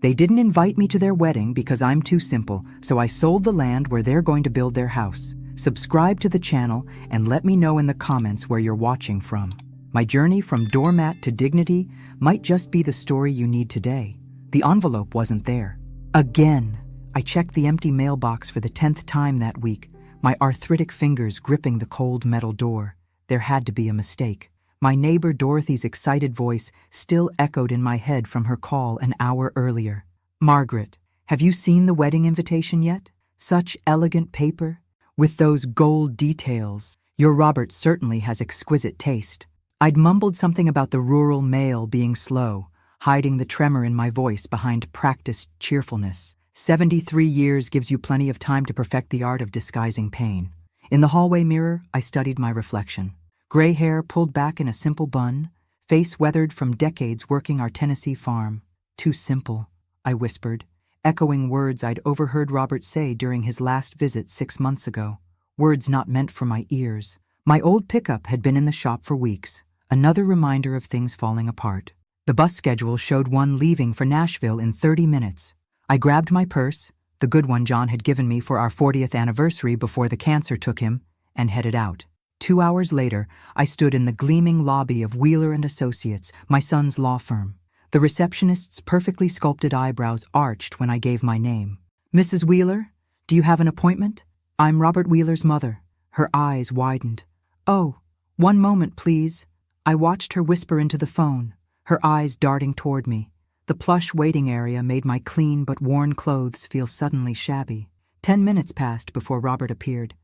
They didn't invite me to their wedding because I'm too simple, so I sold the land where they're going to build their house. Subscribe to the channel and let me know in the comments where you're watching from. My journey from doormat to dignity might just be the story you need today. The envelope wasn't there. Again, I checked the empty mailbox for the 10th time that week, my arthritic fingers gripping the cold metal door. There had to be a mistake. My neighbor Dorothy's excited voice still echoed in my head from her call an hour earlier. "Margaret, have you seen the wedding invitation yet? Such elegant paper, with those gold details. Your Robert certainly has exquisite taste." I'd mumbled something about the rural male being slow, hiding the tremor in my voice behind practiced cheerfulness. 73 years gives you plenty of time to perfect the art of disguising pain. In the hallway mirror, I studied my reflection. Gray hair pulled back in a simple bun, face weathered from decades working our Tennessee farm. "Too simple," I whispered, echoing words I'd overheard Robert say during his last visit 6 months ago. Words not meant for my ears. My old pickup had been in the shop for weeks, another reminder of things falling apart. The bus schedule showed one leaving for Nashville in 30 minutes. I grabbed my purse, the good one John had given me for our 40th anniversary before the cancer took him, and headed out. 2 hours later, I stood in the gleaming lobby of Wheeler & Associates, my son's law firm. The receptionist's perfectly sculpted eyebrows arched when I gave my name. "Mrs. Wheeler, do you have an appointment? I'm Robert Wheeler's mother." Her eyes widened. "Oh, one moment, please." I watched her whisper into the phone, her eyes darting toward me. The plush waiting area made my clean but worn clothes feel suddenly shabby. 10 minutes passed before Robert appeared,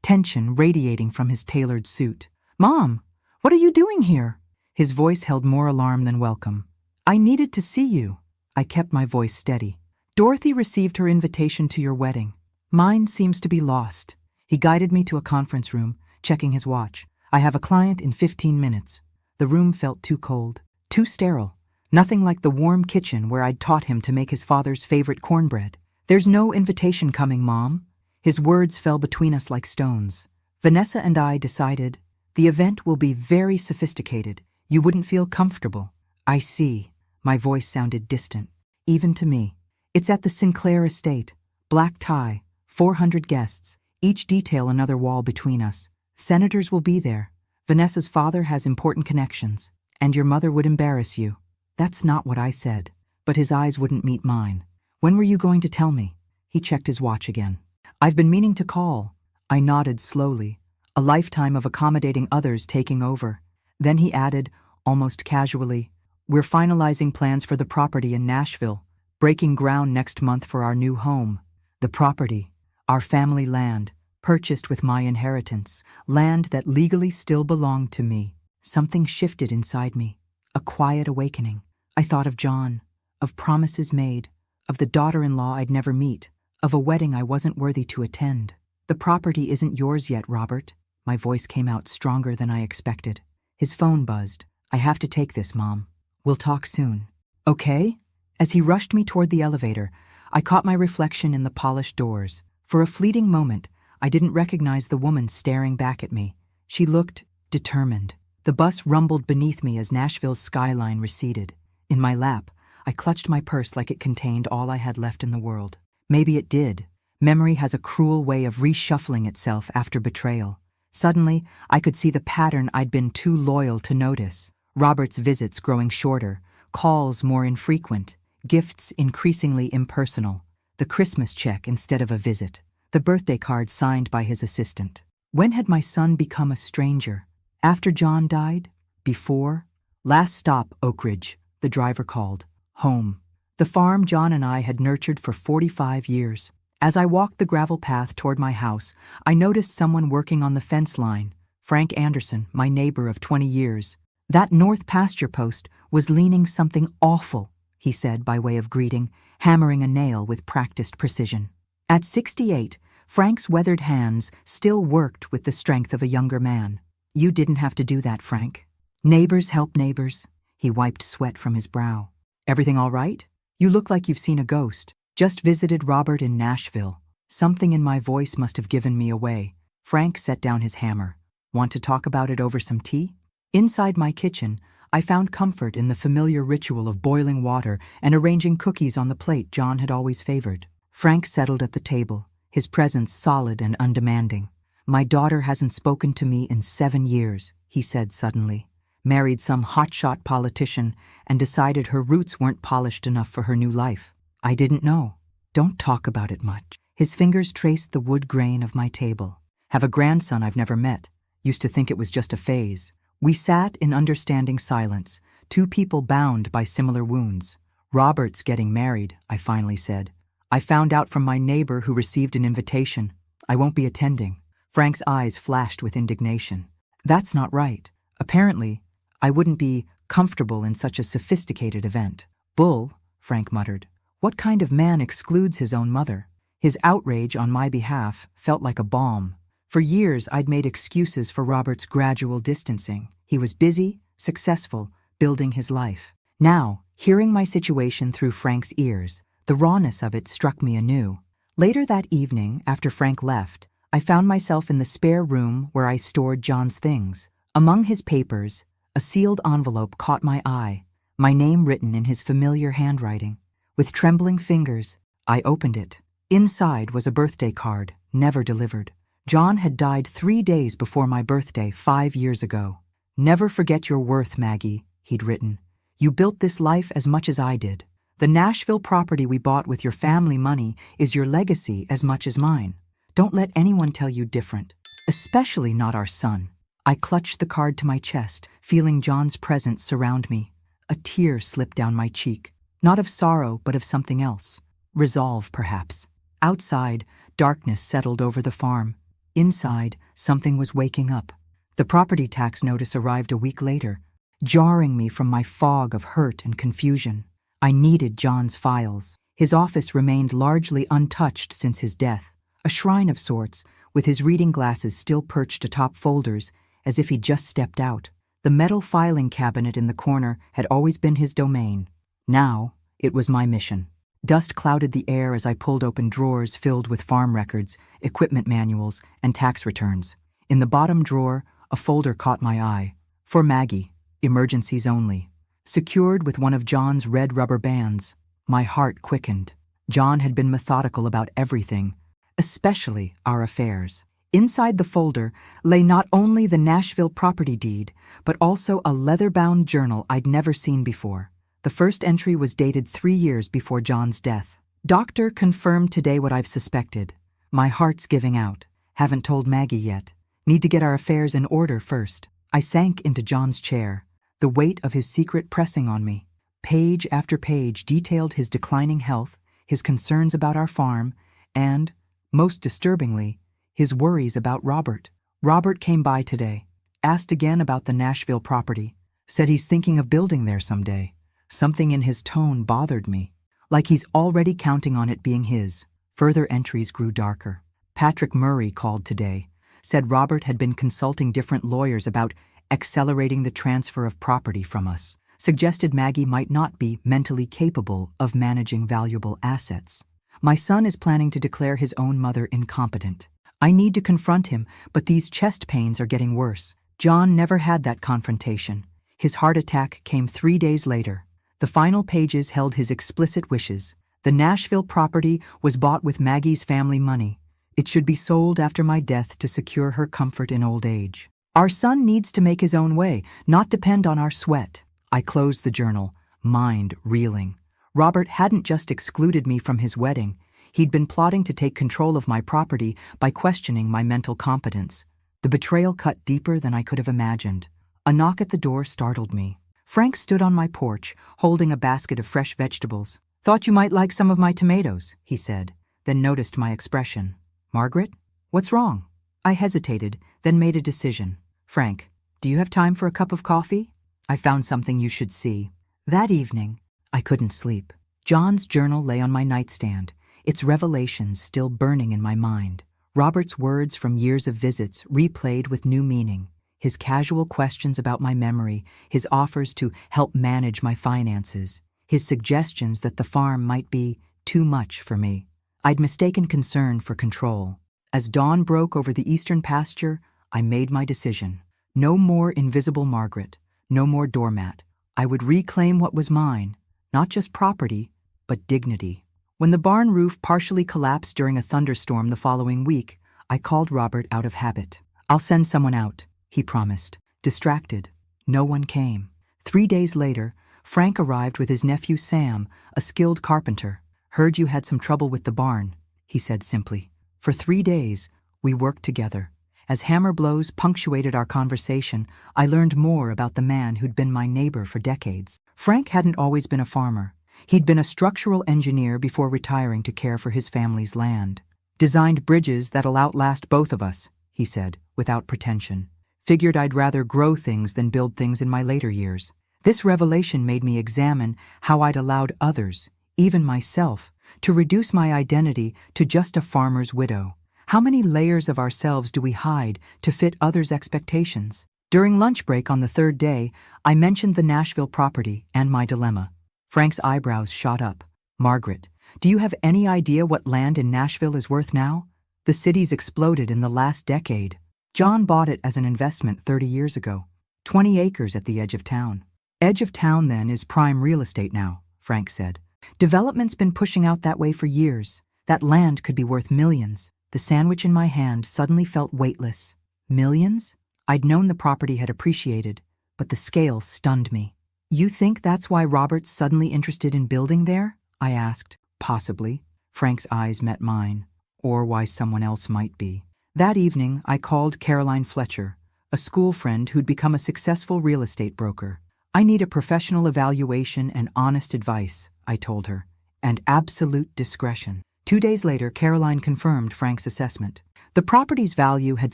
tension radiating from his tailored suit. "Mom, what are you doing here?" His voice held more alarm than welcome. "I needed to see you." I kept my voice steady. "Dorothy received her invitation to your wedding. Mine seems to be lost." He guided me to a conference room, checking his watch. "I have a client in 15 minutes. The room felt too cold, too sterile. Nothing like the warm kitchen where I'd taught him to make his father's favorite cornbread. "There's no invitation coming, Mom." His words fell between us like stones. "Vanessa and I decided the event will be very sophisticated. You wouldn't feel comfortable." "I see." My voice sounded distant, even to me. "It's at the Sinclair estate. Black tie, 400 guests, each detail another wall between us. Senators will be there. Vanessa's father has important connections, and your mother would embarrass you." That's not what I said, but his eyes wouldn't meet mine. "When were you going to tell me?" He checked his watch again. "I've been meaning to call." I nodded slowly, a lifetime of accommodating others taking over. Then he added, almost casually, "We're finalizing plans for the property in Nashville, breaking ground next month for our new home." The property, our family land, purchased with my inheritance, land that legally still belonged to me. Something shifted inside me, a quiet awakening. I thought of John, of promises made, of the daughter-in-law I'd never meet, of a wedding I wasn't worthy to attend. "The property isn't yours yet, Robert." My voice came out stronger than I expected. His phone buzzed. "I have to take this, Mom. We'll talk soon." "Okay?" As he rushed me toward the elevator, I caught my reflection in the polished doors. For a fleeting moment, I didn't recognize the woman staring back at me. She looked determined. The bus rumbled beneath me as Nashville's skyline receded. In my lap, I clutched my purse like it contained all I had left in the world. Maybe it did. Memory has a cruel way of reshuffling itself after betrayal. Suddenly, I could see the pattern I'd been too loyal to notice. Robert's visits growing shorter, calls more infrequent, gifts increasingly impersonal, the Christmas check instead of a visit, the birthday card signed by his assistant. When had my son become a stranger? After John died? Before? "Last stop, Oak Ridge," the driver called. Home. The farm John and I had nurtured for 45 years. As I walked the gravel path toward my house, I noticed someone working on the fence line. Frank Anderson, my neighbor of 20 years. "That north pasture post was leaning something awful," he said by way of greeting, hammering a nail with practiced precision. At 68, Frank's weathered hands still worked with the strength of a younger man. "You didn't have to do that, Frank." "Neighbors help neighbors." He wiped sweat from his brow. "Everything all right? You look like you've seen a ghost." "Just visited Robert in Nashville." Something in my voice must have given me away. Frank set down his hammer. "Want to talk about it over some tea?" Inside my kitchen, I found comfort in the familiar ritual of boiling water and arranging cookies on the plate John had always favored. Frank settled at the table, his presence solid and undemanding. "My daughter hasn't spoken to me in 7 years," he said suddenly. "Married some hotshot politician and decided her roots weren't polished enough for her new life. I didn't know. Don't talk about it much." His fingers traced the wood grain of my table. "Have a grandson I've never met. Used to think it was just a phase." We sat in understanding silence, two people bound by similar wounds. "Robert's getting married," I finally said. "I found out from my neighbor who received an invitation. I won't be attending." Frank's eyes flashed with indignation. "That's not right. Apparently, I wouldn't be comfortable in such a sophisticated event." "Bull," Frank muttered. "What kind of man excludes his own mother?" His outrage on my behalf felt like a balm. For years, I'd made excuses for Robert's gradual distancing. He was busy, successful, building his life. Now, hearing my situation through Frank's ears, the rawness of it struck me anew. Later that evening, after Frank left, I found myself in the spare room where I stored John's things. Among his papers, a sealed envelope caught my eye, my name written in his familiar handwriting. With trembling fingers, I opened it. Inside was a birthday card, never delivered. John had died 3 days before my birthday 5 years ago. "Never forget your worth, Maggie," he'd written. "You built this life as much as I did. The Nashville property we bought with your family money is your legacy as much as mine. Don't let anyone tell you different, especially not our son." I clutched the card to my chest, feeling John's presence surround me. A tear slipped down my cheek, not of sorrow but of something else. Resolve, perhaps. Outside, darkness settled over the farm. Inside, something was waking up. The property tax notice arrived a week later, jarring me from my fog of hurt and confusion. I needed John's files. His office remained largely untouched since his death, a shrine of sorts, with his reading glasses still perched atop folders, as if he'd just stepped out. The metal filing cabinet in the corner had always been his domain. Now, it was my mission. Dust clouded the air as I pulled open drawers filled with farm records, equipment manuals, and tax returns. In the bottom drawer, a folder caught my eye. For Maggie, emergencies only. Secured with one of John's red rubber bands, my heart quickened. John had been methodical about everything, especially our affairs. Inside the folder lay not only the Nashville property deed, but also a leather-bound journal I'd never seen before. The first entry was dated 3 years before John's death. "Doctor confirmed today what I've suspected. My heart's giving out. Haven't told Maggie yet. Need to get our affairs in order first." I sank into John's chair, the weight of his secret pressing on me. Page after page detailed his declining health, his concerns about our farm, and, most disturbingly, his worries about Robert. "Robert came by today, asked again about the Nashville property, said he's thinking of building there someday." Something in his tone bothered me, like he's already counting on it being his. Further entries grew darker. "Patrick Murray called today, said Robert had been consulting different lawyers about accelerating the transfer of property from us, suggested Maggie might not be mentally capable of managing valuable assets. My son is planning to declare his own mother incompetent. I need to confront him, but these chest pains are getting worse." John never had that confrontation. His heart attack came 3 days later. The final pages held his explicit wishes. The Nashville property was bought with Maggie's family money. It should be sold after my death to secure her comfort in old age. Our son needs to make his own way, not depend on our sweat. I closed the journal, mind reeling. Robert hadn't just excluded me from his wedding. He'd been plotting to take control of my property by questioning my mental competence. The betrayal cut deeper than I could have imagined. A knock at the door startled me. Frank stood on my porch, holding a basket of fresh vegetables. "Thought you might like some of my tomatoes," he said, then noticed my expression. "Margaret? What's wrong?" I hesitated, then made a decision. "Frank, do you have time for a cup of coffee? I found something you should see." That evening, I couldn't sleep. John's journal lay on my nightstand, its revelations still burning in my mind. Robert's words from years of visits replayed with new meaning. His casual questions about my memory, his offers to help manage my finances, his suggestions that the farm might be too much for me. I'd mistaken concern for control. As dawn broke over the eastern pasture, I made my decision. No more invisible Margaret. No more doormat. I would reclaim what was mine, not just property, but dignity. When the barn roof partially collapsed during a thunderstorm the following week, I called Robert out of habit. "I'll send someone out," he promised. Distracted, no one came. 3 days later, Frank arrived with his nephew Sam, a skilled carpenter. "Heard you had some trouble with the barn," he said simply. For 3 days, we worked together. As hammer blows punctuated our conversation, I learned more about the man who'd been my neighbor for decades. Frank hadn't always been a farmer. He'd been a structural engineer before retiring to care for his family's land. "Designed bridges that'll outlast both of us," he said, without pretension. "Figured I'd rather grow things than build things in my later years." This revelation made me examine how I'd allowed others, even myself, to reduce my identity to just a farmer's widow. How many layers of ourselves do we hide to fit others' expectations? During lunch break on the 3rd day, I mentioned the Nashville property and my dilemma. Frank's eyebrows shot up. "Margaret, do you have any idea what land in Nashville is worth now? The city's exploded in the last decade. John bought it as an investment 30 years ago. 20 acres at the edge of town." "Edge of town, then, is prime real estate now," Frank said. "Development's been pushing out that way for years. That land could be worth millions." The sandwich in my hand suddenly felt weightless. Millions? I'd known the property had appreciated, but the scale stunned me. "You think that's why Robert's suddenly interested in building there?" I asked. "Possibly." Frank's eyes met mine. "Or why someone else might be." That evening, I called Caroline Fletcher, a school friend who'd become a successful real estate broker. "I need a professional evaluation and honest advice," I told her, "and absolute discretion." 2 days later, Caroline confirmed Frank's assessment. The property's value had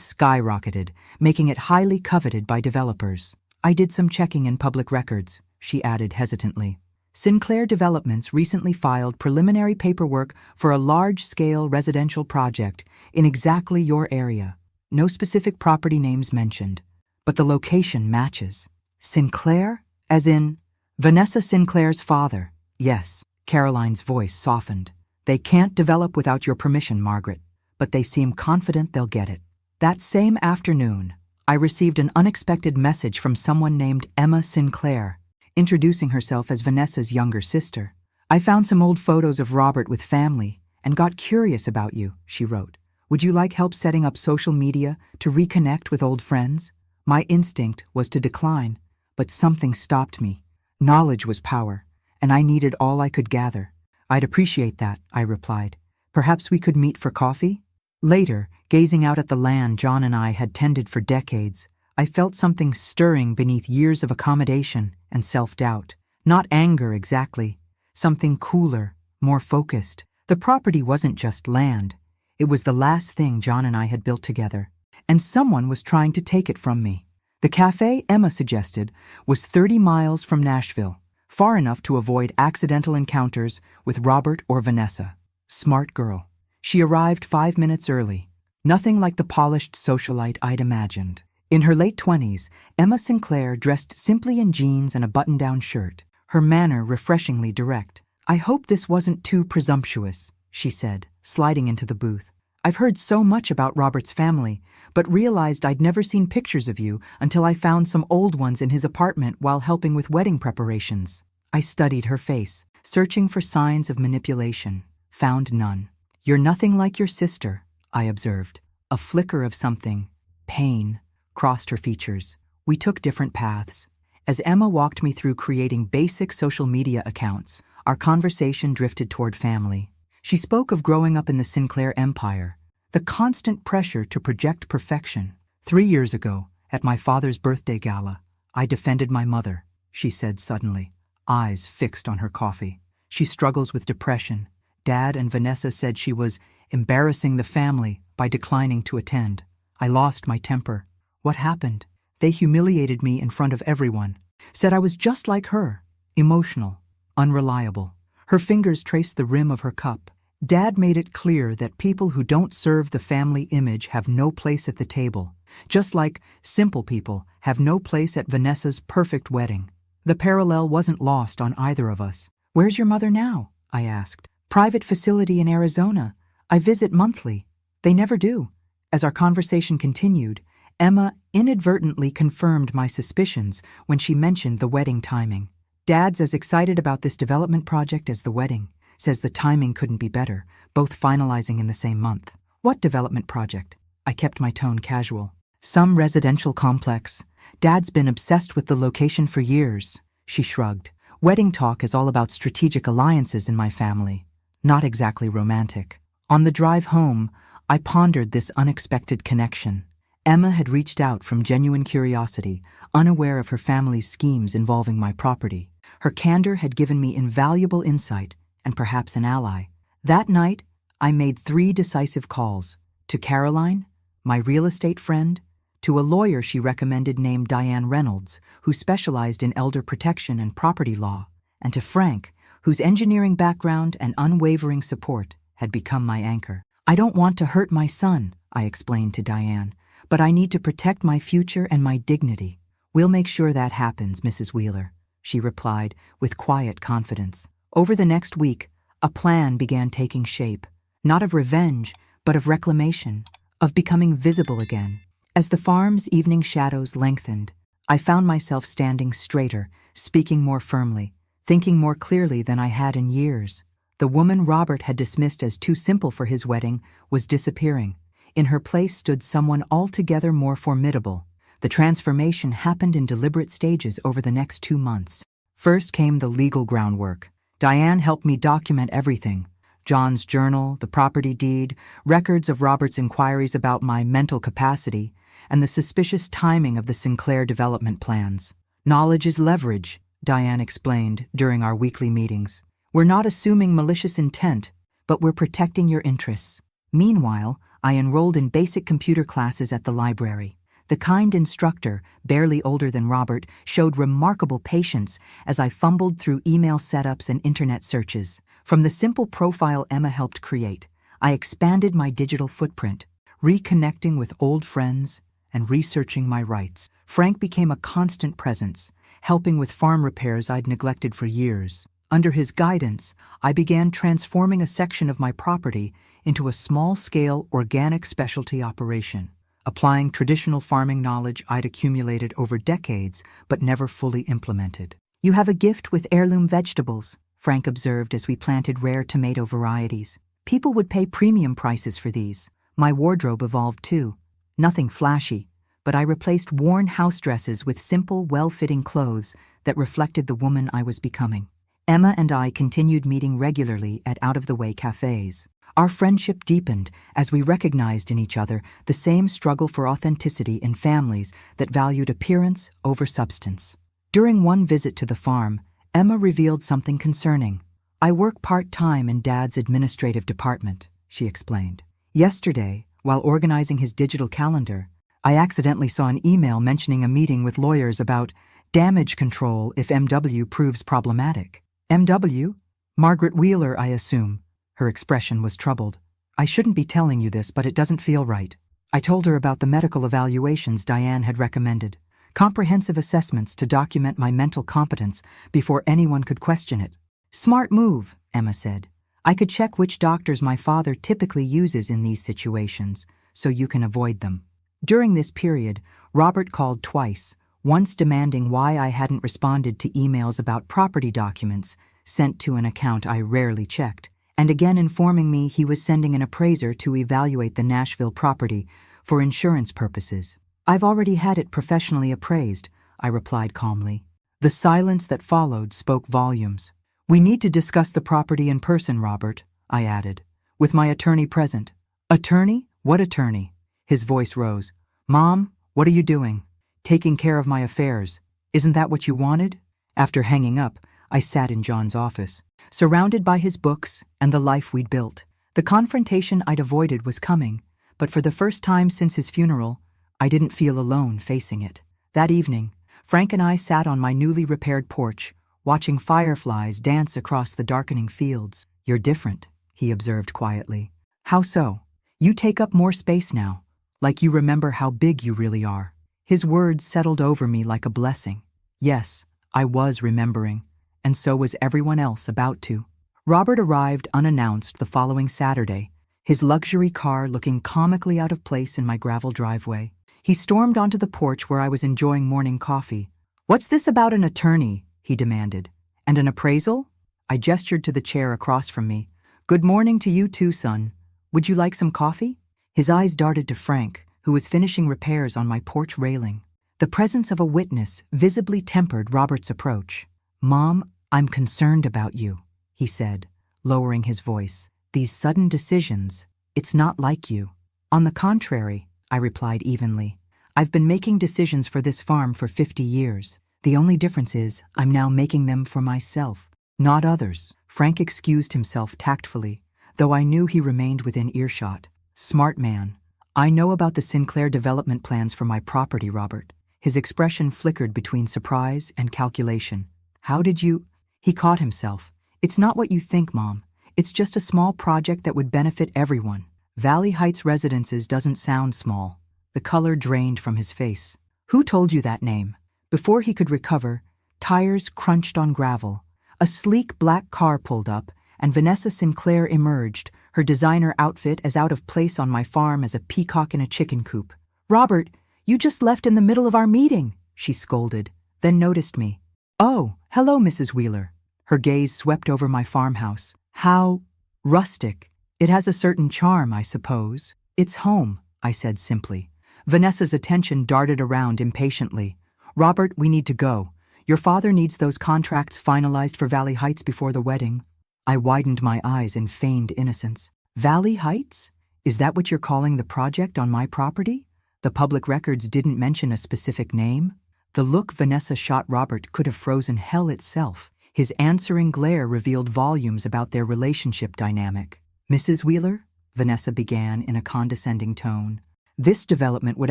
skyrocketed, making it highly coveted by developers. "I did some checking in public records," she added hesitantly. "Sinclair Developments recently filed preliminary paperwork for a large-scale residential project in exactly your area. No specific property names mentioned, but the location matches." "Sinclair? As in Vanessa Sinclair's father?" "Yes." Caroline's voice softened. "They can't develop without your permission, Margaret, but they seem confident they'll get it." That same afternoon, I received an unexpected message from someone named Emma Sinclair, introducing herself as Vanessa's younger sister. "I found some old photos of Robert with family and got curious about you," she wrote. "Would you like help setting up social media to reconnect with old friends?" My instinct was to decline, but something stopped me. Knowledge was power, and I needed all I could gather. "I'd appreciate that," I replied. "Perhaps we could meet for coffee?" Later, gazing out at the land John and I had tended for decades, I felt something stirring beneath years of accommodation and self-doubt. Not anger exactly, something cooler, more focused. The property wasn't just land. It was the last thing John and I had built together, and someone was trying to take it from me. The cafe Emma suggested was 30 miles from Nashville, far enough to avoid accidental encounters with Robert or Vanessa. Smart girl. She arrived 5 minutes early. Nothing like the polished socialite I'd imagined. In her late 20s, Emma Sinclair dressed simply in jeans and a button-down shirt, her manner refreshingly direct. "I hope this wasn't too presumptuous," she said, sliding into the booth. "I've heard so much about Robert's family, but realized I'd never seen pictures of you until I found some old ones in his apartment while helping with wedding preparations." I studied her face, searching for signs of manipulation. Found none. "You're nothing like your sister," I observed. A flicker of something, pain, crossed her features. We took different paths. As Emma walked me through creating basic social media accounts, our conversation drifted toward family. She spoke of growing up in the Sinclair empire, the constant pressure to project perfection. 3 years ago, at my father's birthday gala, I defended my mother," she said suddenly, eyes fixed on her coffee. "She struggles with depression. Dad and Vanessa said she was embarrassing the family by declining to attend. I lost my temper. What happened? They humiliated me in front of everyone. Said I was just like her, emotional, unreliable." Her fingers traced the rim of her cup. "Dad made it clear that people who don't serve the family image have no place at the table, just like simple people have no place at Vanessa's perfect wedding." The parallel wasn't lost on either of us. "Where's your mother now?" I asked. "Private facility in Arizona. I visit monthly." "They never do." As our conversation continued, Emma inadvertently confirmed my suspicions when she mentioned the wedding timing. Dad's as excited about this development project as the wedding, says the timing couldn't be better, both finalizing in the same month. What development project? I kept my tone casual. Some residential complex. Dad's been obsessed with the location for years. She shrugged. Wedding talk is all about strategic alliances in my family. Not exactly romantic. On the drive home, I pondered this unexpected connection. Emma had reached out from genuine curiosity, unaware of her family's schemes involving my property. Her candor had given me invaluable insight and perhaps an ally. That night, I made 3 decisive calls. To Caroline, my real estate friend, to a lawyer she recommended named Diane Reynolds, who specialized in elder protection and property law, and to Frank, whose engineering background and unwavering support had become my anchor. I don't want to hurt my son, I explained to Diane, but I need to protect my future and my dignity. We'll make sure that happens, Mrs. Wheeler, she replied with quiet confidence. Over the next week, a plan began taking shape, not of revenge, but of reclamation, of becoming visible again. As the farm's evening shadows lengthened, I found myself standing straighter, speaking more firmly, thinking more clearly than I had in years. The woman Robert had dismissed as too simple for his wedding was disappearing. In her place stood someone altogether more formidable. The transformation happened in deliberate stages over the next 2 months. First came the legal groundwork. Diane helped me document everything. John's journal, the property deed, records of Robert's inquiries about my mental capacity, and the suspicious timing of the Sinclair development plans. Knowledge is leverage, Diane explained during our weekly meetings. We're not assuming malicious intent, but we're protecting your interests. Meanwhile, I enrolled in basic computer classes at the library. The kind instructor, barely older than Robert, showed remarkable patience as I fumbled through email setups and internet searches. From the simple profile Emma helped create, I expanded my digital footprint, reconnecting with old friends and researching my rights. Frank became a constant presence, helping with farm repairs I'd neglected for years. Under his guidance, I began transforming a section of my property into a small-scale organic specialty operation, applying traditional farming knowledge I'd accumulated over decades but never fully implemented. You have a gift with heirloom vegetables, Frank observed as we planted rare tomato varieties. People would pay premium prices for these. My wardrobe evolved too. Nothing flashy, but I replaced worn house dresses with simple, well-fitting clothes that reflected the woman I was becoming. Emma and I continued meeting regularly at out-of-the-way cafes. Our friendship deepened as we recognized in each other the same struggle for authenticity in families that valued appearance over substance. During one visit to the farm, Emma revealed something concerning. I work part-time in Dad's administrative department, she explained. Yesterday, while organizing his digital calendar, I accidentally saw an email mentioning a meeting with lawyers about damage control if MW proves problematic. MW? Margaret Wheeler, I assume. Her expression was troubled. I shouldn't be telling you this, but it doesn't feel right. I told her about the medical evaluations Diane had recommended. Comprehensive assessments to document my mental competence before anyone could question it. Smart move, Emma said. I could check which doctors my father typically uses in these situations, so you can avoid them. During this period, Robert called twice, once demanding why I hadn't responded to emails about property documents sent to an account I rarely checked, and again informing me he was sending an appraiser to evaluate the Nashville property for insurance purposes. I've already had it professionally appraised, I replied calmly. The silence that followed spoke volumes. We need to discuss the property in person, Robert, I added, with my attorney present. Attorney? What attorney? His voice rose. Mom, what are you doing? Taking care of my affairs. Isn't that what you wanted? After hanging up, I sat in John's office, surrounded by his books and the life we'd built. The confrontation I'd avoided was coming, but for the first time since his funeral, I didn't feel alone facing it. That evening, Frank and I sat on my newly repaired porch, watching fireflies dance across the darkening fields. You're different, he observed quietly. How so? You take up more space now, like you remember how big you really are. His words settled over me like a blessing. Yes, I was remembering, and so was everyone else about to. Robert arrived unannounced the following Saturday, his luxury car looking comically out of place in my gravel driveway. He stormed onto the porch where I was enjoying morning coffee. "What's this about an attorney?" he demanded. "And an appraisal?" I gestured to the chair across from me. "Good morning to you too, son. Would you like some coffee?" His eyes darted to Frank, who was finishing repairs on my porch railing. The presence of a witness visibly tempered Robert's approach. "Mom, I'm concerned about you," he said, lowering his voice. "These sudden decisions, it's not like you." "On the contrary," I replied evenly. "I've been making decisions for this farm for 50 years. The only difference is I'm now making them for myself, not others." Frank excused himself tactfully, though I knew he remained within earshot. "Smart man. I know about the Sinclair development plans for my property, Robert." His expression flickered between surprise and calculation. "How did you—" He caught himself. "It's not what you think, Mom. It's just a small project that would benefit everyone." Valley Heights Residences doesn't sound small. The color drained from his face. "Who told you that name?" Before he could recover, tires crunched on gravel. A sleek black car pulled up, and Vanessa Sinclair emerged, her designer outfit as out of place on my farm as a peacock in a chicken coop. "Robert, you just left in the middle of our meeting," she scolded, then noticed me. "Oh, hello, Mrs. Wheeler." Her gaze swept over my farmhouse. "How rustic. It has a certain charm, I suppose." "It's home," I said simply. Vanessa's attention darted around impatiently. "Robert, we need to go. Your father needs those contracts finalized for Valley Heights before the wedding." I widened my eyes in feigned innocence. "Valley Heights? Is that what you're calling the project on my property? The public records didn't mention a specific name?" The look Vanessa shot Robert could have frozen hell itself. His answering glare revealed volumes about their relationship dynamic. "Mrs. Wheeler," Vanessa began in a condescending tone, "this development would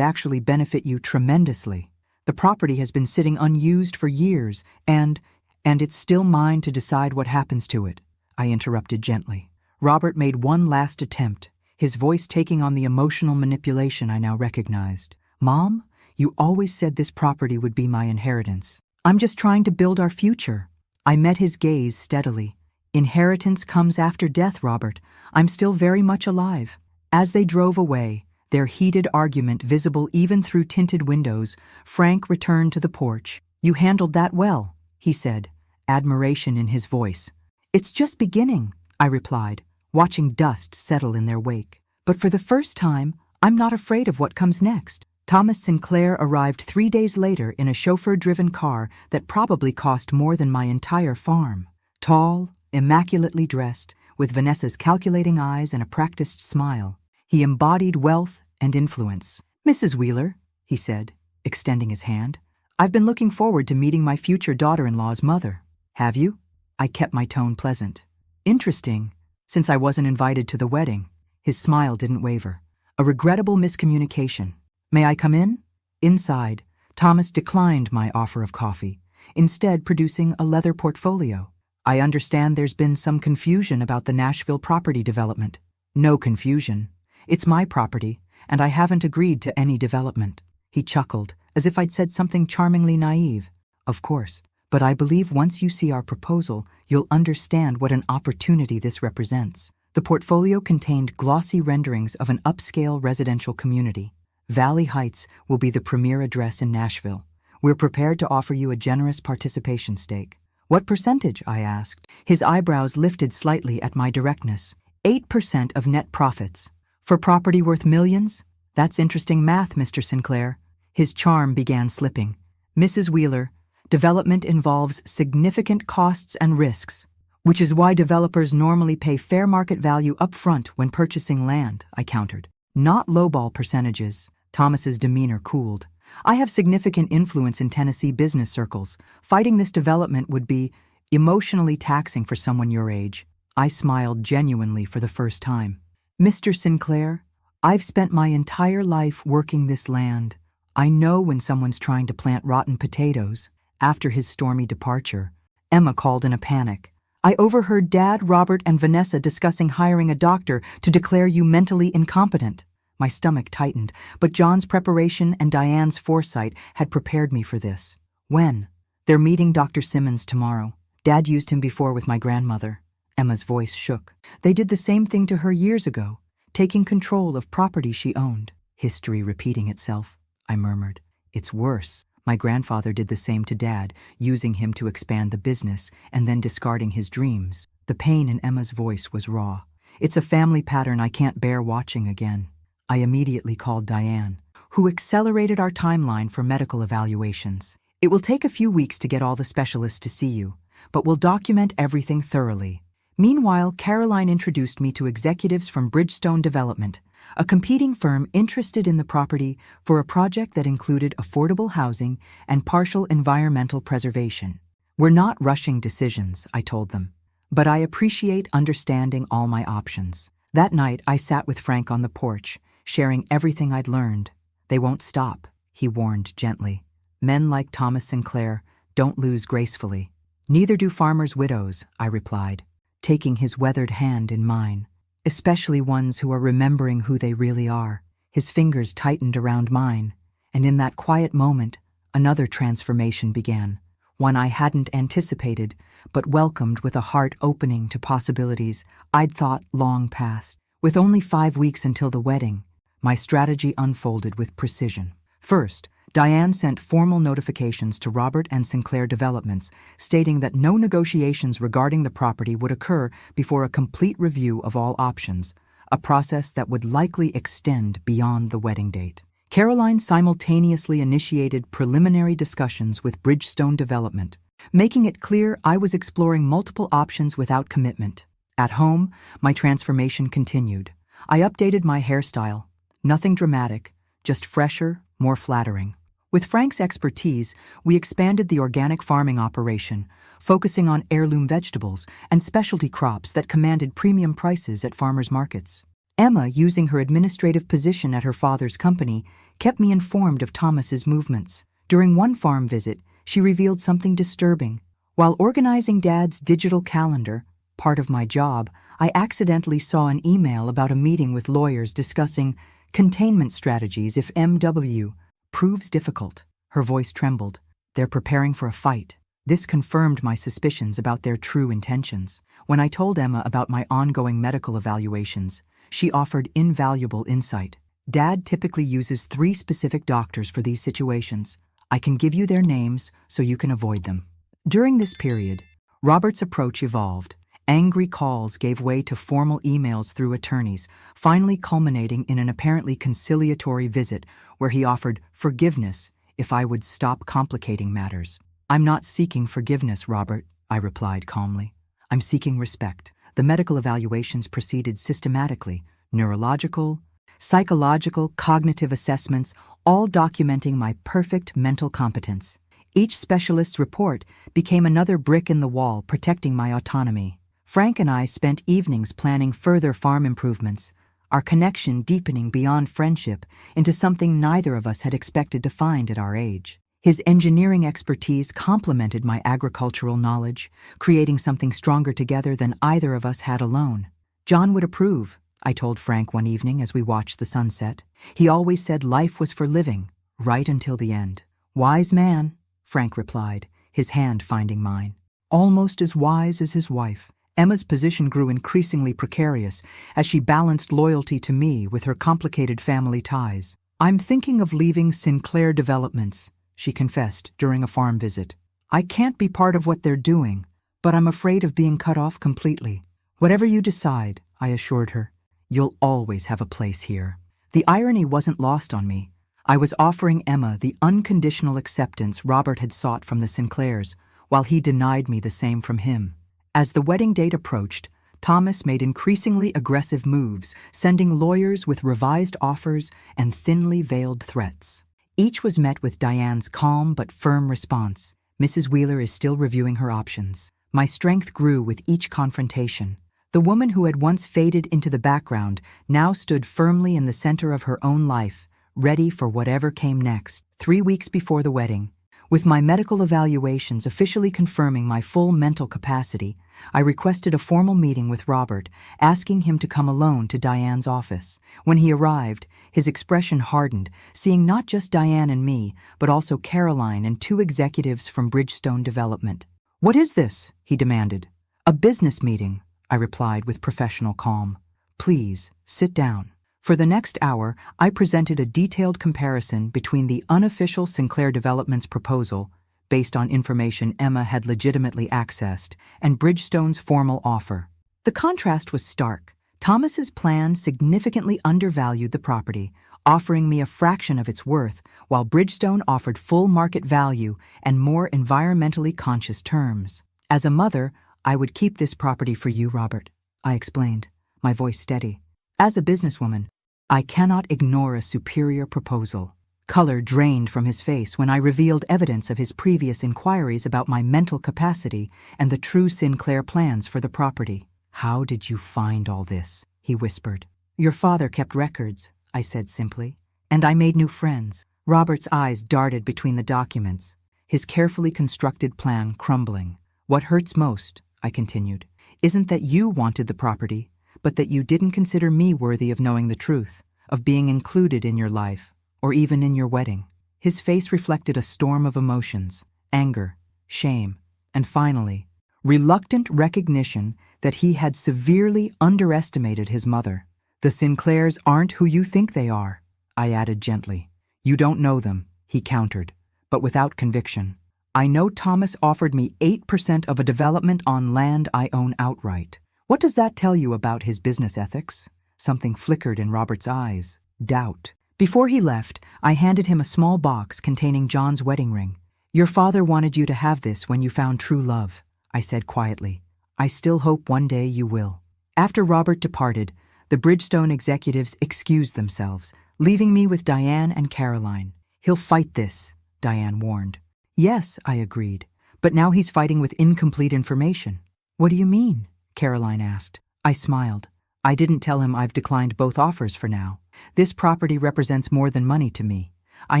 actually benefit you tremendously. The property has been sitting unused for years, and it's still mine to decide what happens to it," I interrupted gently. Robert made one last attempt, his voice taking on the emotional manipulation I now recognized. "Mom, you always said this property would be my inheritance. I'm just trying to build our future." I met his gaze steadily. "Inheritance comes after death, Robert. I'm still very much alive." As they drove away, their heated argument visible even through tinted windows, Frank returned to the porch. "You handled that well," he said, admiration in his voice. "It's just beginning," I replied, watching dust settle in their wake. "But for the first time, I'm not afraid of what comes next." Thomas Sinclair arrived 3 days later in a chauffeur-driven car that probably cost more than my entire farm. Tall, immaculately dressed, with Vanessa's calculating eyes and a practiced smile, he embodied wealth and influence. "Mrs. Wheeler," he said, extending his hand, "I've been looking forward to meeting my future daughter-in-law's mother." "Have you?" I kept my tone pleasant. "Interesting, since I wasn't invited to the wedding." His smile didn't waver. "A regrettable miscommunication. May I come in?" Inside, Thomas declined my offer of coffee, instead producing a leather portfolio. "I understand there's been some confusion about the Nashville property development." "No confusion. It's my property, and I haven't agreed to any development." He chuckled, as if I'd said something charmingly naive. "Of course, but I believe once you see our proposal, you'll understand what an opportunity this represents." The portfolio contained glossy renderings of an upscale residential community. "Valley Heights will be the premier address in Nashville. We're prepared to offer you a generous participation stake." "What percentage?" I asked. His eyebrows lifted slightly at my directness. 8% of net profits. "For property worth millions? That's interesting math, Mr. Sinclair." His charm began slipping. "Mrs. Wheeler, development involves significant costs and risks, which is why developers normally pay fair market value up front when purchasing land," I countered. "Not lowball percentages." Thomas's demeanor cooled. "I have significant influence in Tennessee business circles. Fighting this development would be emotionally taxing for someone your age." I smiled genuinely for the first time. "Mr. Sinclair, I've spent my entire life working this land. I know when someone's trying to plant rotten potatoes." After his stormy departure, Emma called in a panic. "I overheard Dad, Robert, and Vanessa discussing hiring a doctor to declare you mentally incompetent." My stomach tightened, but John's preparation and Diane's foresight had prepared me for this. "When?" "They're meeting Dr. Simmons tomorrow. Dad used him before with my grandmother." Emma's voice shook. "They did the same thing to her years ago, taking control of property she owned." History repeating itself. I murmured. It's worse. My grandfather did the same to Dad, using him to expand the business and then discarding his dreams. The pain in Emma's voice was raw. It's a family pattern I can't bear watching again. I immediately called Diane, who accelerated our timeline for medical evaluations. It will take a few weeks to get all the specialists to see you, but we'll document everything thoroughly. Meanwhile, Caroline introduced me to executives from Bridgestone Development, a competing firm interested in the property for a project that included affordable housing and partial environmental preservation. We're not rushing decisions, I told them, but I appreciate understanding all my options. That night, I sat with Frank on the porch, sharing everything I'd learned. They won't stop, he warned gently. Men like Thomas Sinclair don't lose gracefully. Neither do farmers' widows, I replied, taking his weathered hand in mine. Especially ones who are remembering who they really are. His fingers tightened around mine, and in that quiet moment, another transformation began, one I hadn't anticipated, but welcomed with a heart opening to possibilities I'd thought long past. With only 5 weeks until the wedding, my strategy unfolded with precision. First, Diane sent formal notifications to Robert and Sinclair Developments, stating that no negotiations regarding the property would occur before a complete review of all options, a process that would likely extend beyond the wedding date. Caroline simultaneously initiated preliminary discussions with Bridgestone Development, making it clear I was exploring multiple options without commitment. At home, my transformation continued. I updated my hairstyle. Nothing dramatic, just fresher, more flattering. With Frank's expertise, we expanded the organic farming operation, focusing on heirloom vegetables and specialty crops that commanded premium prices at farmers' markets. Emma, using her administrative position at her father's company, kept me informed of Thomas's movements. During one farm visit, she revealed something disturbing. While organizing Dad's digital calendar, part of my job, I accidentally saw an email about a meeting with lawyers discussing containment strategies if MW proves difficult. Her voice trembled. They're preparing for a fight. This confirmed my suspicions about their true intentions. When I told Emma about my ongoing medical evaluations, she offered invaluable insight. Dad typically uses 3 specific doctors for these situations. I can give you their names so you can avoid them. During this period, Robert's approach evolved. Angry calls gave way to formal emails through attorneys, finally culminating in an apparently conciliatory visit where he offered forgiveness if I would stop complicating matters. I'm not seeking forgiveness, Robert, I replied calmly. I'm seeking respect. The medical evaluations proceeded systematically, neurological, psychological, cognitive assessments, all documenting my perfect mental competence. Each specialist's report became another brick in the wall protecting my autonomy. Frank and I spent evenings planning further farm improvements, our connection deepening beyond friendship into something neither of us had expected to find at our age. His engineering expertise complemented my agricultural knowledge, creating something stronger together than either of us had alone. John would approve, I told Frank one evening as we watched the sunset. He always said life was for living, right until the end. Wise man, Frank replied, his hand finding mine. Almost as wise as his wife. Emma's position grew increasingly precarious as she balanced loyalty to me with her complicated family ties. I'm thinking of leaving Sinclair Developments, she confessed during a farm visit. I can't be part of what they're doing, but I'm afraid of being cut off completely. Whatever you decide, I assured her, you'll always have a place here. The irony wasn't lost on me. I was offering Emma the unconditional acceptance Robert had sought from the Sinclairs, while he denied me the same from him. As the wedding date approached, Thomas made increasingly aggressive moves, sending lawyers with revised offers and thinly veiled threats. Each was met with Diane's calm but firm response. Mrs. Wheeler is still reviewing her options. My strength grew with each confrontation. The woman who had once faded into the background now stood firmly in the center of her own life, ready for whatever came next. 3 weeks before the wedding, with my medical evaluations officially confirming my full mental capacity, I requested a formal meeting with Robert, asking him to come alone to Diane's office. When he arrived, his expression hardened, seeing not just Diane and me, but also Caroline and 2 executives from Bridgestone Development. "What is this?" he demanded. "A business meeting," I replied with professional calm. "Please, sit down." For the next hour, I presented a detailed comparison between the unofficial Sinclair Developments proposal, based on information Emma had legitimately accessed, and Bridgestone's formal offer. The contrast was stark. Thomas's plan significantly undervalued the property, offering me a fraction of its worth, while Bridgestone offered full market value and more environmentally conscious terms. As a mother, I would keep this property for you, Robert, I explained, my voice steady. As a businesswoman, I cannot ignore a superior proposal. Color drained from his face when I revealed evidence of his previous inquiries about my mental capacity and the true Sinclair plans for the property. How did you find all this? He whispered. Your father kept records, I said simply, and I made new friends. Robert's eyes darted between the documents, his carefully constructed plan crumbling. What hurts most, I continued, isn't that you wanted the property, but that you didn't consider me worthy of knowing the truth, of being included in your life, or even in your wedding. His face reflected a storm of emotions, anger, shame, and finally, reluctant recognition that he had severely underestimated his mother. The Sinclairs aren't who you think they are, I added gently. You don't know them, he countered, but without conviction. I know Thomas offered me 8% of a development on land I own outright. What does that tell you about his business ethics? Something flickered in Robert's eyes. Doubt. Before he left, I handed him a small box containing John's wedding ring. Your father wanted you to have this when you found true love, I said quietly. I still hope one day you will. After Robert departed, the Bridgestone executives excused themselves, leaving me with Diane and Caroline. He'll fight this, Diane warned. Yes, I agreed, but now he's fighting with incomplete information. What do you mean? Caroline asked. I smiled. I didn't tell him I've declined both offers for now. This property represents more than money to me. I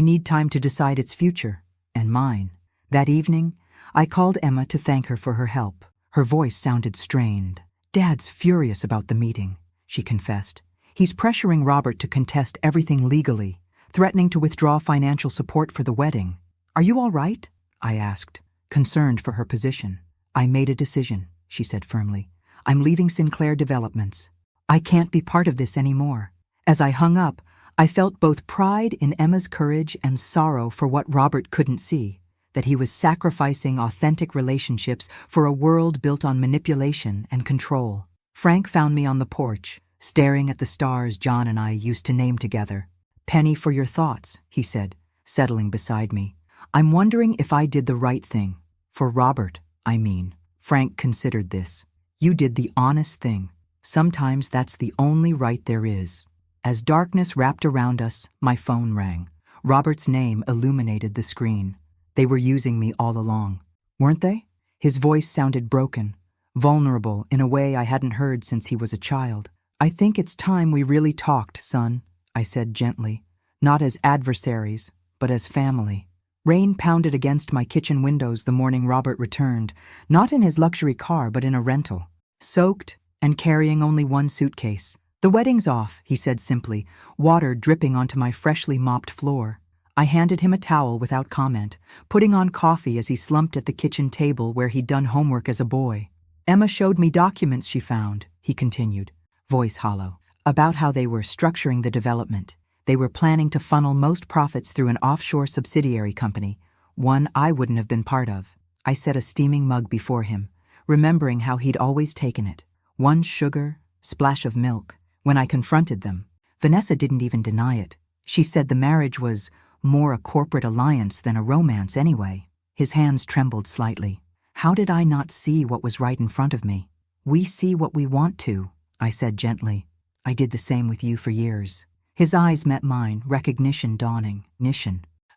need time to decide its future, and mine. That evening, I called Emma to thank her for her help. Her voice sounded strained. Dad's furious about the meeting, she confessed. He's pressuring Robert to contest everything legally, threatening to withdraw financial support for the wedding. Are you all right? I asked, concerned for her position. I made a decision, she said firmly. I'm leaving Sinclair Developments. I can't be part of this anymore. As I hung up, I felt both pride in Emma's courage and sorrow for what Robert couldn't see, that he was sacrificing authentic relationships for a world built on manipulation and control. Frank found me on the porch, staring at the stars John and I used to name together. Penny for your thoughts, he said, settling beside me. I'm wondering if I did the right thing. For Robert, I mean. Frank considered this. You did the honest thing. Sometimes that's the only right there is. As darkness wrapped around us, my phone rang. Robert's name illuminated the screen. They were using me all along, weren't they? His voice sounded broken, vulnerable in a way I hadn't heard since he was a child. I think it's time we really talked, son, I said gently, not as adversaries, but as family. Rain pounded against my kitchen windows the morning Robert returned, not in his luxury car but in a rental, soaked and carrying only one suitcase. The wedding's off, he said simply, water dripping onto my freshly mopped floor. I handed him a towel without comment, putting on coffee as he slumped at the kitchen table where he'd done homework as a boy. Emma showed me documents she found, he continued, voice hollow, about how they were structuring the development. They were planning to funnel most profits through an offshore subsidiary company, one I wouldn't have been part of. I set a steaming mug before him, remembering how he'd always taken it. One sugar, splash of milk. When I confronted them, Vanessa didn't even deny it. She said the marriage was more a corporate alliance than a romance anyway. His hands trembled slightly. How did I not see what was right in front of me? We see what we want to, I said gently. I did the same with you for years. His eyes met mine, recognition dawning.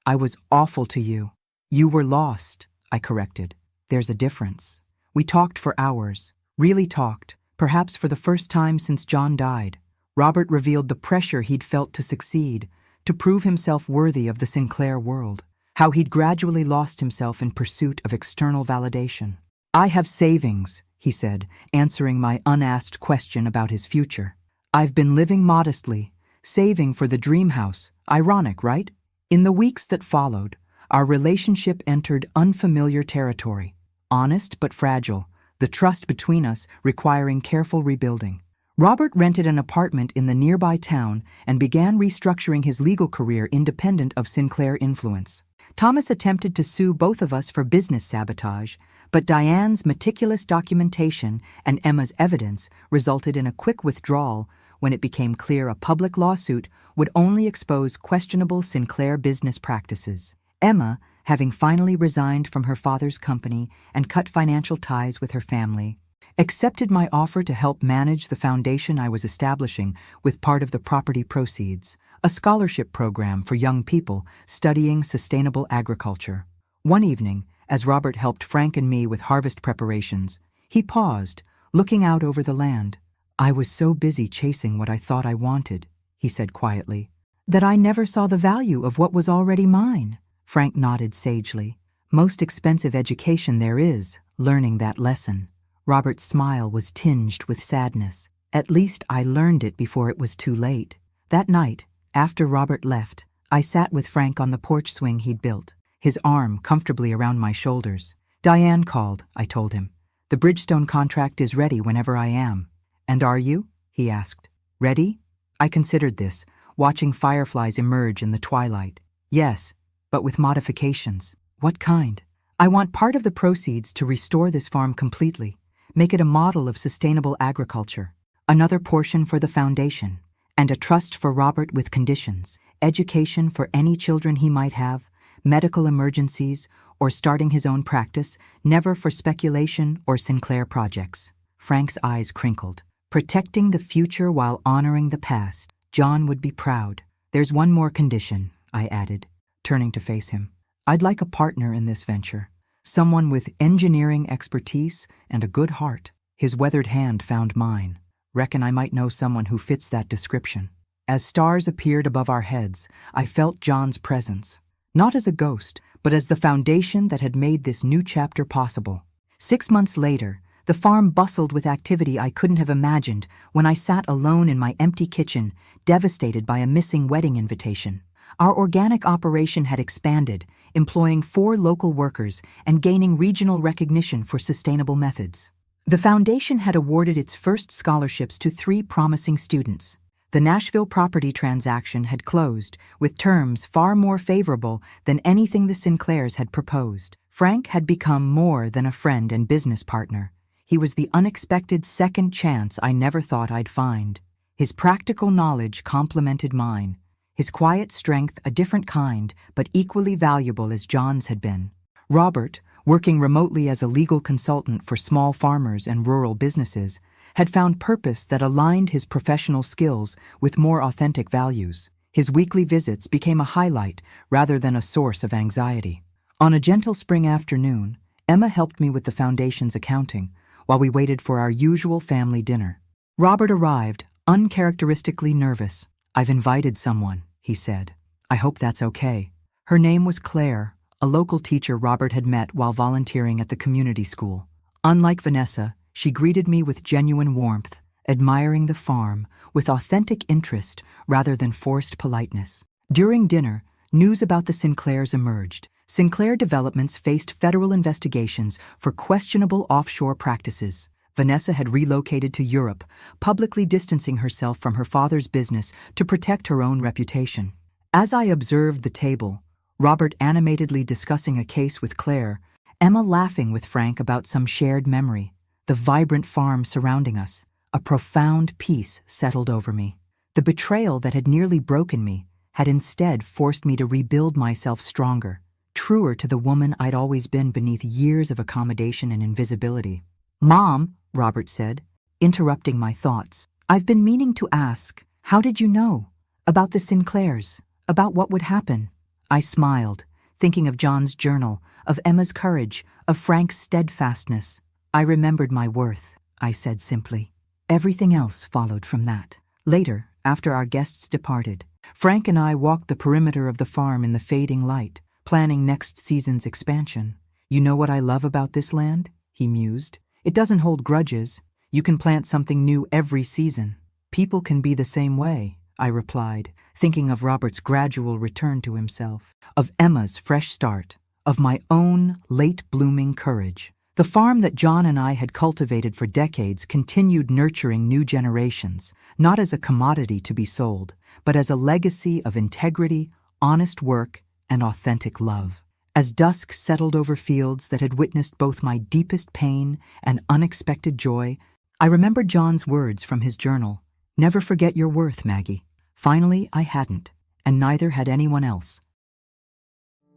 I was awful to you. You were lost, I corrected. There's a difference. We talked for hours, really talked. Perhaps for the first time since John died, Robert revealed the pressure he'd felt to succeed, to prove himself worthy of the Sinclair world, how he'd gradually lost himself in pursuit of external validation. I have savings, he said, answering my unasked question about his future. I've been living modestly, saving for the dream house. Ironic, right? In the weeks that followed, our relationship entered unfamiliar territory, honest but fragile, the trust between us requiring careful rebuilding. Robert rented an apartment in the nearby town and began restructuring his legal career independent of Sinclair influence. Thomas attempted to sue both of us for business sabotage, but Diane's meticulous documentation and Emma's evidence resulted in a quick withdrawal when it became clear a public lawsuit would only expose questionable Sinclair business practices. Emma, having finally resigned from her father's company and cut financial ties with her family, accepted my offer to help manage the foundation I was establishing with part of the property proceeds, a scholarship program for young people studying sustainable agriculture. One evening, as Robert helped Frank and me with harvest preparations, he paused, looking out over the land. "I was so busy chasing what I thought I wanted," he said quietly, "that I never saw the value of what was already mine." Frank nodded sagely. "Most expensive education there is, learning that lesson." Robert's smile was tinged with sadness. "At least I learned it before it was too late." That night, after Robert left, I sat with Frank on the porch swing he'd built, his arm comfortably around my shoulders. "Diane called," I told him. "The Bridgestone contract is ready whenever I am." "And are you?" he asked. "Ready?" I considered this, watching fireflies emerge in the twilight. "Yes, but with modifications." "What kind?" "I want part of the proceeds to restore this farm completely, make it a model of sustainable agriculture, another portion for the foundation, and a trust for Robert with conditions, education for any children he might have, medical emergencies, or starting his own practice, never for speculation or Sinclair projects." Frank's eyes crinkled. "Protecting the future while honoring the past. John would be proud." "There's one more condition," I added, turning to face him. "I'd like a partner in this venture. Someone with engineering expertise and a good heart." His weathered hand found mine. "Reckon I might know someone who fits that description." As stars appeared above our heads, I felt John's presence, not as a ghost, but as the foundation that had made this new chapter possible. 6 months later, the farm bustled with activity I couldn't have imagined when I sat alone in my empty kitchen, devastated by a missing wedding invitation. Our organic operation had expanded, employing 4 local workers and gaining regional recognition for sustainable methods. The foundation had awarded its first scholarships to 3 promising students. The Nashville property transaction had closed, with terms far more favorable than anything the Sinclairs had proposed. Frank had become more than a friend and business partner. He was the unexpected second chance I never thought I'd find. His practical knowledge complemented mine. His quiet strength a different kind, but equally valuable as John's had been. Robert, working remotely as a legal consultant for small farmers and rural businesses, had found purpose that aligned his professional skills with more authentic values. His weekly visits became a highlight rather than a source of anxiety. On a gentle spring afternoon, Emma helped me with the foundation's accounting while we waited for our usual family dinner. Robert arrived, uncharacteristically nervous. "I've invited someone," he said. "I hope that's okay." Her name was Claire, a local teacher Robert had met while volunteering at the community school. Unlike Vanessa, she greeted me with genuine warmth, admiring the farm with authentic interest rather than forced politeness. During dinner, news about the Sinclairs emerged. Sinclair Developments faced federal investigations for questionable offshore practices. Vanessa had relocated to Europe, publicly distancing herself from her father's business to protect her own reputation. As I observed the table, Robert animatedly discussing a case with Claire, Emma laughing with Frank about some shared memory, the vibrant farm surrounding us, a profound peace settled over me. The betrayal that had nearly broken me had instead forced me to rebuild myself stronger, truer to the woman I'd always been beneath years of accommodation and invisibility. "Mom," Robert said, interrupting my thoughts, "I've been meaning to ask, how did you know? About the Sinclairs? About what would happen?" I smiled, thinking of John's journal, of Emma's courage, of Frank's steadfastness. "I remembered my worth," I said simply. Everything else followed from that. Later, after our guests departed, Frank and I walked the perimeter of the farm in the fading light, planning next season's expansion. "You know what I love about this land?" he mused. "It doesn't hold grudges. You can plant something new every season." "People can be the same way," I replied, thinking of Robert's gradual return to himself, of Emma's fresh start, of my own late-blooming courage. The farm that John and I had cultivated for decades continued nurturing new generations, not as a commodity to be sold, but as a legacy of integrity, honest work, and authentic love. As dusk settled over fields that had witnessed both my deepest pain and unexpected joy, I remembered John's words from his journal. "Never forget your worth, Maggie." Finally, I hadn't, and neither had anyone else.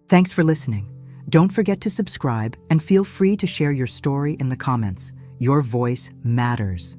Thanks for listening. Don't forget to subscribe and feel free to share your story in the comments. Your voice matters.